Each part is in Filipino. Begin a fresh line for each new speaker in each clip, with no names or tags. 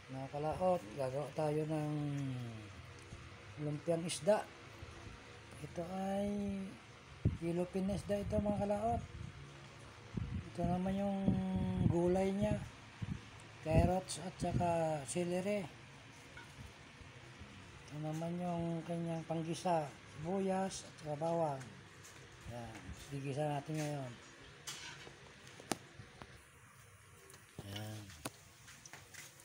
Mga kalaot, gagawa tayo ng lumpiang isda. Ito ay Philippine isda ito mga kalaot. Ito naman yung gulay niya, carrots at saka celery. Ito naman yung kanyang panggisa, sibuyas at saka bawang. Yan, gigisa natin ngayon. Yan.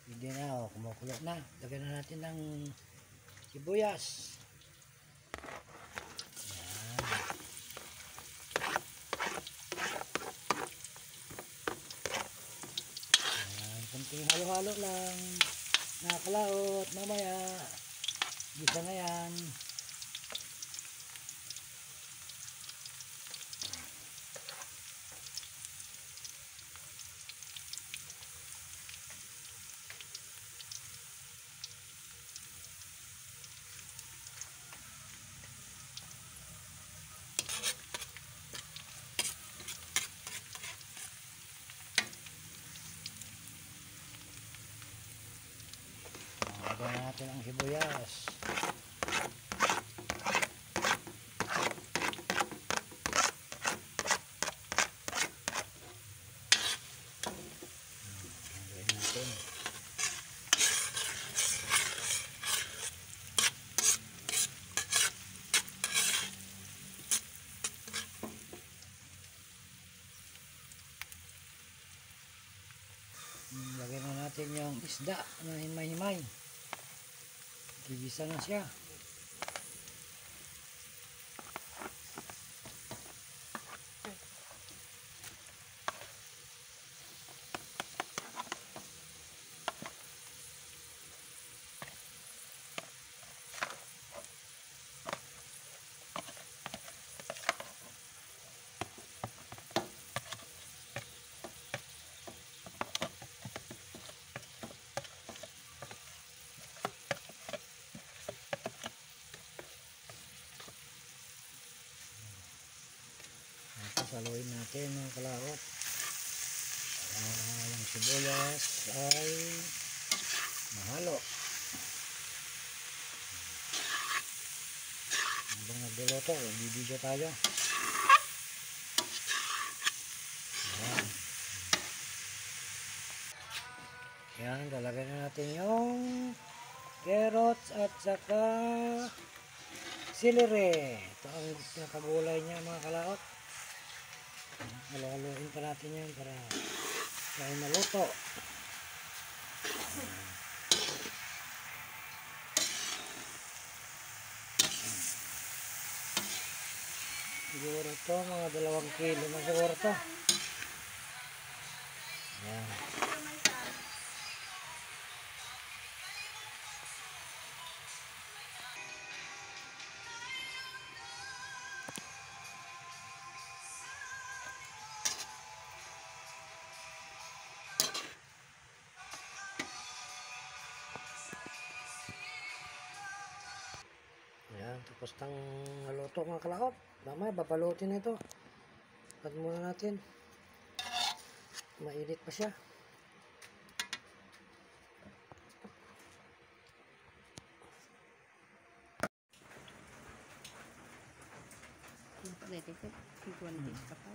Hindi na, kumukulo na. Lagyan na natin ng sibuyas. Yan, kunting halo-halo lang. Nakakalaot, mamaya. Gisa na yan. Lagyan natin ang sibuyas. Lagyan natin. Lagyan na natin yung isda na himay-himay. Gigisa na siya. Saluin natin ng kalaot. Yung sibuyas ay mahalo. Habang nagluluto, bibidyo tayo. Ayan. Yan, lalagyan na natin yung carrots at saka celery. Ito ang nakagulay niya mga kalaot. Halo-haloin pa natin yan para maluto. Siguro ito mga 2 kilo na siguro ito. Yan. Ayan, tapos tang haluto mga kalaot. Mamaya babalutin na ito. Pag muna natin. Mainit pa siya.
Pwede ka. Iguan na ka pa.